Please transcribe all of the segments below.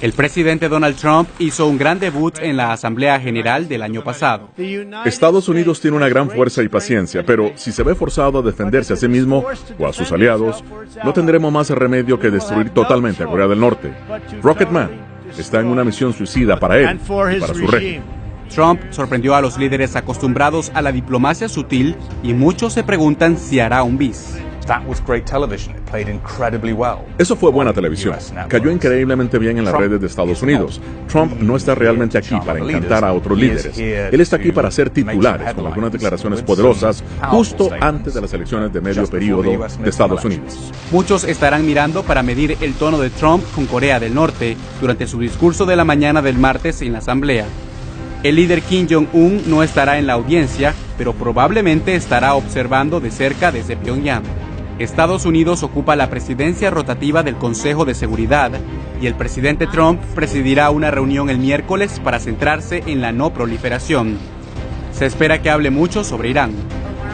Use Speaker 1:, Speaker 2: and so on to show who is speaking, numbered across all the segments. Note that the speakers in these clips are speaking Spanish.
Speaker 1: El presidente Donald Trump hizo un gran debut en la Asamblea General del año pasado.
Speaker 2: Estados Unidos tiene una gran fuerza y paciencia, pero si se ve forzado a defenderse a sí mismo o a sus aliados, no tendremos más remedio que destruir totalmente a Corea del Norte. Rocketman está en una misión suicida para él y para su régimen.
Speaker 1: Trump sorprendió a los líderes acostumbrados a la diplomacia sutil y muchos se preguntan si hará un bis.
Speaker 2: Eso fue buena televisión. Cayó increíblemente bien en las redes de Estados Unidos. Trump no está realmente aquí para encantar a otros líderes. Él está aquí para ser titulares, con algunas declaraciones poderosas, justo antes de las elecciones de medio periodo de Estados Unidos.
Speaker 1: Muchos estarán mirando para medir el tono de Trump con Corea del Norte durante su discurso de la mañana del martes en la Asamblea. El líder Kim Jong-un no estará en la audiencia, pero probablemente estará observando de cerca desde Pyongyang. Estados Unidos ocupa la presidencia rotativa del Consejo de Seguridad y el presidente Trump presidirá una reunión el miércoles para centrarse en la no proliferación. Se espera que hable mucho sobre Irán.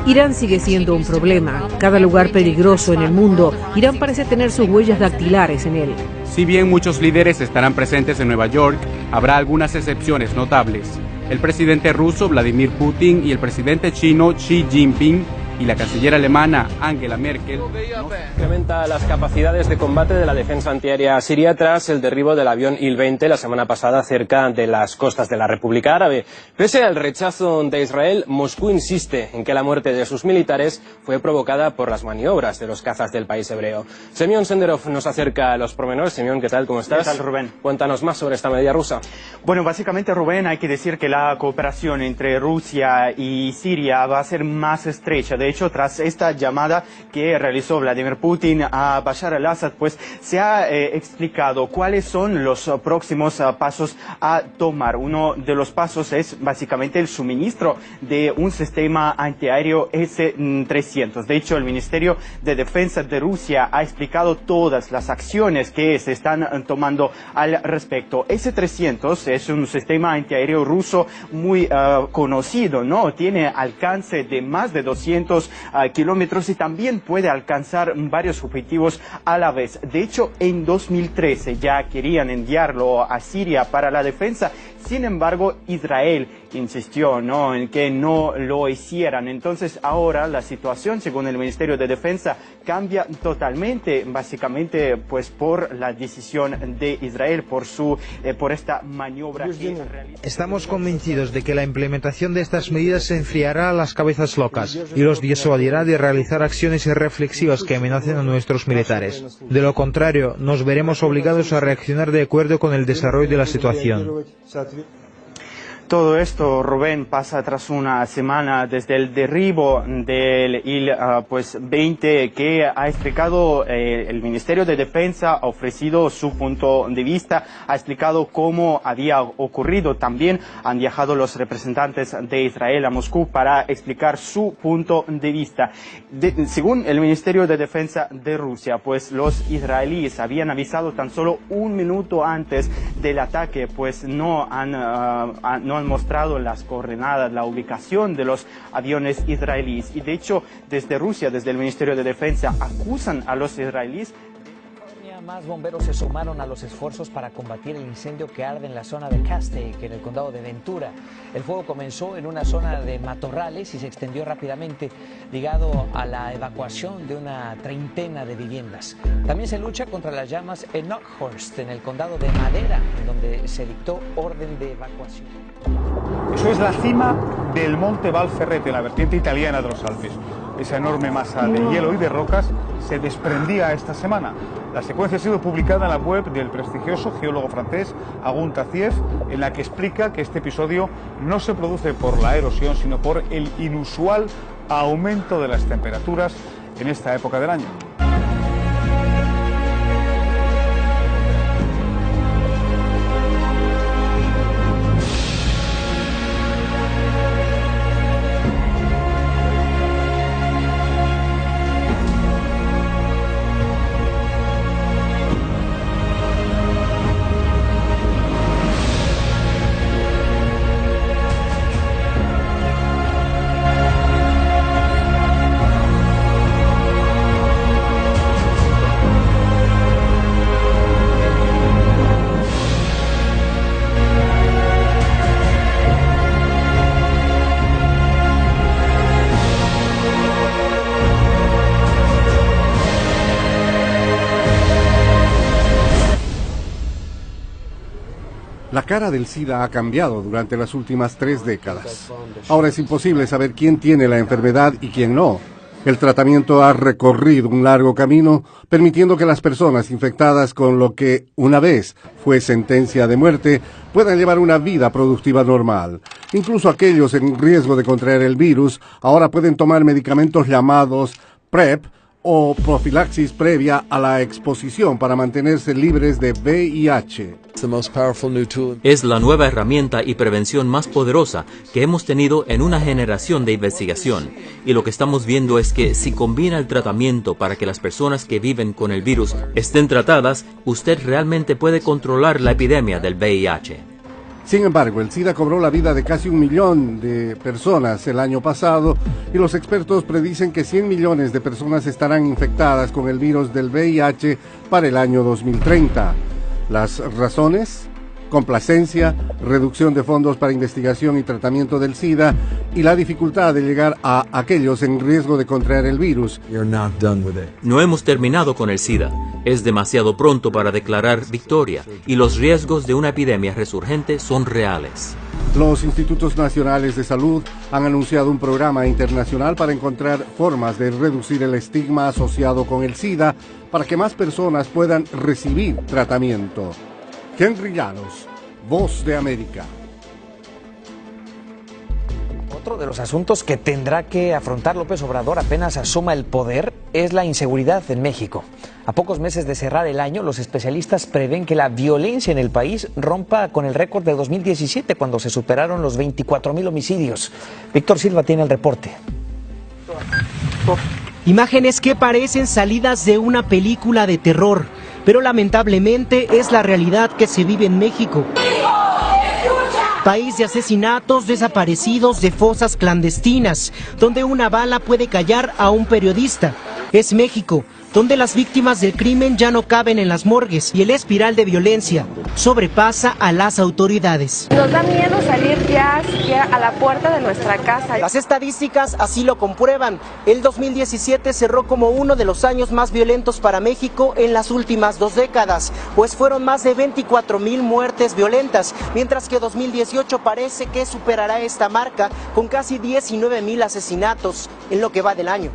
Speaker 3: Irán sigue siendo un problema. Cada lugar peligroso en el mundo, Irán parece tener sus huellas dactilares en él.
Speaker 1: Si bien muchos líderes estarán presentes en Nueva York, habrá algunas excepciones notables. El presidente ruso Vladimir Putin y el presidente chino Xi Jinping y la canciller alemana Angela Merkel.
Speaker 4: Incrementa las capacidades de combate de la defensa antiaérea siria tras el derribo del avión Il-20 la semana pasada cerca de las costas de la República Árabe. Pese al rechazo de Israel, Moscú insiste en que la muerte de sus militares fue provocada por las maniobras de los cazas del país hebreo. Semyon Senderov nos acerca a los pormenores. Semyon, ¿qué tal? ¿Cómo estás?
Speaker 5: ¿Qué tal, Rubén?
Speaker 4: Cuéntanos más sobre esta medida rusa.
Speaker 5: Bueno, básicamente, Rubén, hay que decir que la cooperación entre Rusia y Siria va a ser más estrecha. De hecho, tras esta llamada que realizó Vladimir Putin a Bashar al-Assad, pues se ha explicado cuáles son los próximos pasos a tomar. Uno de los pasos es básicamente el suministro de un sistema antiaéreo S-300. De hecho, el Ministerio de Defensa de Rusia ha explicado todas las acciones que se están tomando al respecto. S-300 es un sistema antiaéreo ruso muy conocido, ¿no? Tiene alcance de más de 200 kilómetros y también puede alcanzar varios objetivos a la vez. De hecho, en 2013 ya querían enviarlo a Siria para la defensa. Sin embargo, Israel insistió, ¿no?, en que no lo hicieran. Entonces, ahora la situación, según el Ministerio de Defensa, cambia totalmente, básicamente, pues por la decisión de Israel, por esta maniobra que realiza.
Speaker 6: Estamos convencidos de que la implementación de estas medidas enfriará a las cabezas locas y los disuadirá de realizar acciones irreflexivas que amenacen a nuestros militares. De lo contrario, nos veremos obligados a reaccionar de acuerdo con el desarrollo de la situación.
Speaker 5: Todo esto, Rubén, pasa tras una semana desde el derribo del Il-20 que ha explicado el Ministerio de Defensa, ha ofrecido su punto de vista, ha explicado cómo había ocurrido. También han viajado los representantes de Israel a Moscú para explicar su punto de vista. Según el Ministerio de Defensa de Rusia, pues los israelíes habían avisado tan solo un minuto antes del ataque, pues no han mostrado las coordenadas, la ubicación de los aviones israelíes. Y de hecho, desde Rusia, desde el Ministerio de Defensa, acusan a los israelíes.
Speaker 7: Más bomberos se sumaron a los esfuerzos para combatir el incendio que arde en la zona de Castaic, en el condado de Ventura. El fuego comenzó en una zona de matorrales y se extendió rápidamente, ligado a la evacuación de una treintena de viviendas. También se lucha contra las llamas en Knockhurst, en el condado de Madera, en donde se dictó orden de evacuación.
Speaker 8: Eso es la cima del Monte Valferrete, en la vertiente italiana de los Alpes. Esa enorme masa de hielo y de rocas se desprendía esta semana. La secuencia ha sido publicada en la web del prestigioso geólogo francés Agun Tassieff, en la que explica que este episodio no se produce por la erosión, sino por el inusual aumento de las temperaturas en esta época del año.
Speaker 9: La cara del SIDA ha cambiado durante las últimas 3 décadas. Ahora es imposible saber quién tiene la enfermedad y quién no. El tratamiento ha recorrido un largo camino, permitiendo que las personas infectadas con lo que una vez fue sentencia de muerte puedan llevar una vida productiva normal. Incluso aquellos en riesgo de contraer el virus ahora pueden tomar medicamentos llamados PrEP o profilaxis previa a la exposición para mantenerse libres de VIH.
Speaker 10: Es la nueva herramienta y prevención más poderosa que hemos tenido en una generación de investigación. Y lo que estamos viendo es que si combina el tratamiento para que las personas que viven con el virus estén tratadas, usted realmente puede controlar la epidemia del VIH.
Speaker 9: Sin embargo, el SIDA cobró la vida de casi 1 millón de personas el año pasado y los expertos predicen que 100 millones de personas estarán infectadas con el virus del VIH para el año 2030. Las razones: complacencia, reducción de fondos para investigación y tratamiento del SIDA y la dificultad de llegar a aquellos en riesgo de contraer el virus.
Speaker 10: No hemos terminado con el SIDA. Es demasiado pronto para declarar victoria y los riesgos de una epidemia resurgente son reales.
Speaker 9: Los institutos nacionales de salud han anunciado un programa internacional para encontrar formas de reducir el estigma asociado con el SIDA para que más personas puedan recibir tratamiento. Henry Llanos, Voz de América.
Speaker 7: Otro de los asuntos que tendrá que afrontar López Obrador apenas asuma el poder es la inseguridad en México. A pocos meses de cerrar el año, los especialistas prevén que la violencia en el país rompa con el récord de 2017, cuando se superaron los 24,000 homicidios. Víctor Silva tiene el reporte.
Speaker 11: Imágenes que parecen salidas de una película de terror, pero lamentablemente es la realidad que se vive en México. País de asesinatos, desaparecidos, de fosas clandestinas, donde una bala puede callar a un periodista. Es México, donde las víctimas del crimen ya no caben en las morgues y el espiral de violencia sobrepasa a las autoridades.
Speaker 12: Nos da miedo salir ya siquiera a la puerta de nuestra casa.
Speaker 11: Las estadísticas así lo comprueban. El 2017 cerró como uno de los años más violentos para México en las últimas 2 décadas, pues fueron más de 24,000 muertes violentas, mientras que 2018 parece que superará esta marca con casi 19,000 asesinatos en lo que va del año.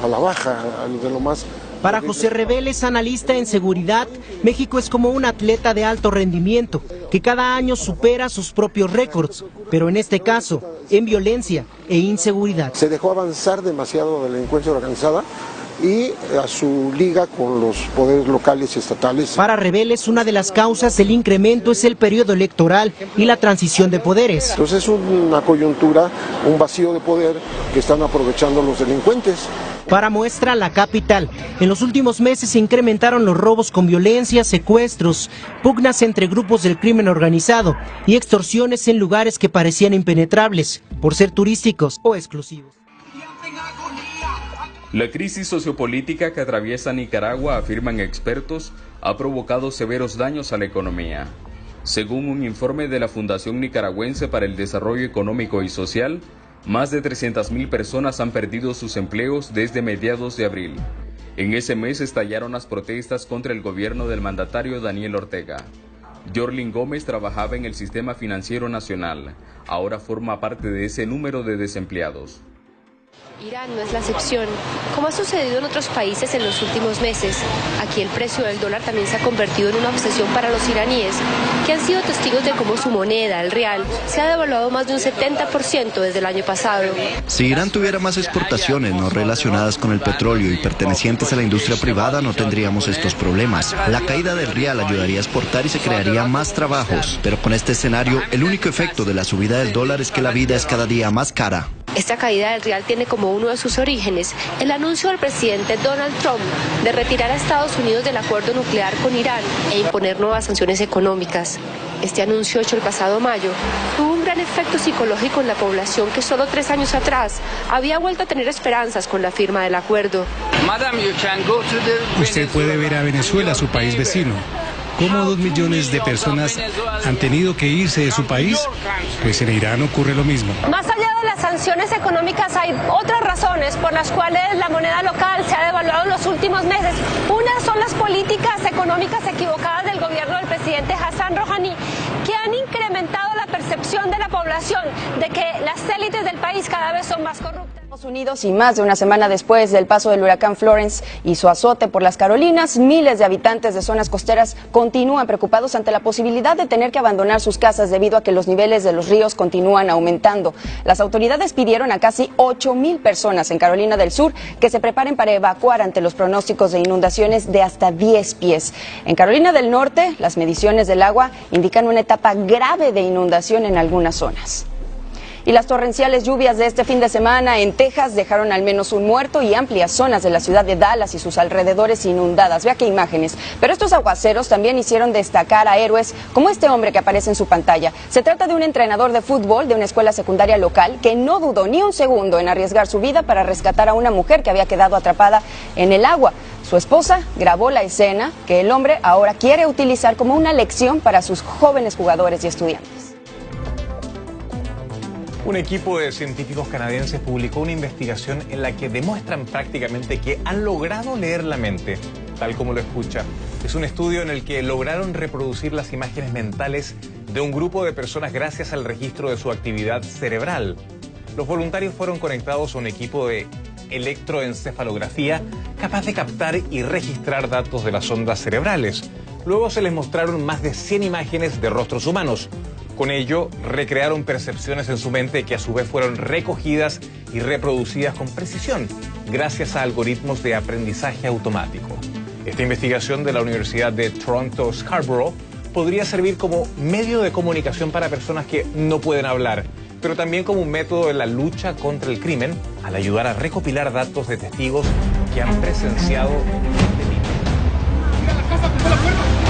Speaker 13: A la baja, de lo más.
Speaker 11: Para José Reveles, analista en seguridad, México es como un atleta de alto rendimiento, que cada año supera sus propios récords, pero en este caso, en violencia e inseguridad.
Speaker 13: Se dejó avanzar demasiado la delincuencia organizada y a su liga con los poderes locales y estatales.
Speaker 11: Para Reveles, una de las causas del incremento es el periodo electoral y la transición de poderes.
Speaker 13: Entonces es una coyuntura, un vacío de poder que están aprovechando los delincuentes.
Speaker 11: Para muestra, la capital. En los últimos meses se incrementaron los robos con violencia, secuestros, pugnas entre grupos del crimen organizado y extorsiones en lugares que parecían impenetrables por ser turísticos o exclusivos.
Speaker 14: La crisis sociopolítica que atraviesa Nicaragua, afirman expertos, ha provocado severos daños a la economía. Según un informe de la Fundación Nicaragüense para el Desarrollo Económico y Social, más de 300,000 personas han perdido sus empleos desde mediados de abril. En ese mes estallaron las protestas contra el gobierno del mandatario Daniel Ortega. Yorlin Gómez trabajaba en el Sistema Financiero Nacional. Ahora forma parte de ese número de desempleados.
Speaker 15: Irán no es la excepción. Como ha sucedido en otros países en los últimos meses, aquí el precio del dólar también se ha convertido en una obsesión para los iraníes, que han sido testigos de cómo su moneda, el rial, se ha devaluado más de un 70% desde el año pasado.
Speaker 16: Si Irán tuviera más exportaciones no relacionadas con el petróleo y pertenecientes a la industria privada, no tendríamos estos problemas. La caída del rial ayudaría a exportar y se crearía más trabajos. Pero con este escenario, el único efecto de la subida del dólar es que la vida es cada día más cara.
Speaker 15: Esta caída del rial tiene como uno de sus orígenes el anuncio del presidente Donald Trump de retirar a Estados Unidos del acuerdo nuclear con Irán e imponer nuevas sanciones económicas. Este anuncio, hecho el pasado mayo, tuvo un gran efecto psicológico en la población que solo 3 años atrás había vuelto a tener esperanzas con la firma del acuerdo.
Speaker 17: Usted puede ver a Venezuela, su país vecino. ¿Cómo 2 millones de personas han tenido que irse de su país? Pues en Irán ocurre lo mismo.
Speaker 12: Más allá de las sanciones económicas hay otras razones por las cuales la moneda local se ha devaluado en los últimos meses. Una son las políticas económicas equivocadas del gobierno del presidente Hassan Rouhani, que han población de que las élites del país cada vez son más corruptas.
Speaker 18: Estados Unidos, y más de una semana después del paso del huracán Florence y su azote por las Carolinas, miles de habitantes de zonas costeras continúan preocupados ante la posibilidad de tener que abandonar sus casas debido a que los niveles de los ríos continúan aumentando. Las autoridades pidieron a casi 8,000 personas en Carolina del Sur que se preparen para evacuar ante los pronósticos de inundaciones de hasta 10 pies. En Carolina del Norte, las mediciones del agua indican una etapa grave de inundación en algunas zonas. Y las torrenciales lluvias de este fin de semana en Texas dejaron al menos un muerto y amplias zonas de la ciudad de Dallas y sus alrededores inundadas. Vea qué imágenes. Pero estos aguaceros también hicieron destacar a héroes como este hombre que aparece en su pantalla. Se trata de un entrenador de fútbol de una escuela secundaria local que no dudó ni un segundo en arriesgar su vida para rescatar a una mujer que había quedado atrapada en el agua. Su esposa grabó la escena que el hombre ahora quiere utilizar como una lección para sus jóvenes jugadores y estudiantes.
Speaker 19: Un equipo de científicos canadienses publicó una investigación en la que demuestran prácticamente que han logrado leer la mente, tal como lo escucha. Es un estudio en el que lograron reproducir las imágenes mentales de un grupo de personas gracias al registro de su actividad cerebral. Los voluntarios fueron conectados a un equipo de electroencefalografía capaz de captar y registrar datos de las ondas cerebrales. Luego se les mostraron más de 100 imágenes de rostros humanos. Con ello, recrearon percepciones en su mente que a su vez fueron recogidas y reproducidas con precisión, gracias a algoritmos de aprendizaje automático. Esta investigación de la Universidad de Toronto Scarborough podría servir como medio de comunicación para personas que no pueden hablar, pero también como un método en la lucha contra el crimen, al ayudar a recopilar datos de testigos que han presenciado delitos.
Speaker 20: ¡Mira la casa, pegó la puerta!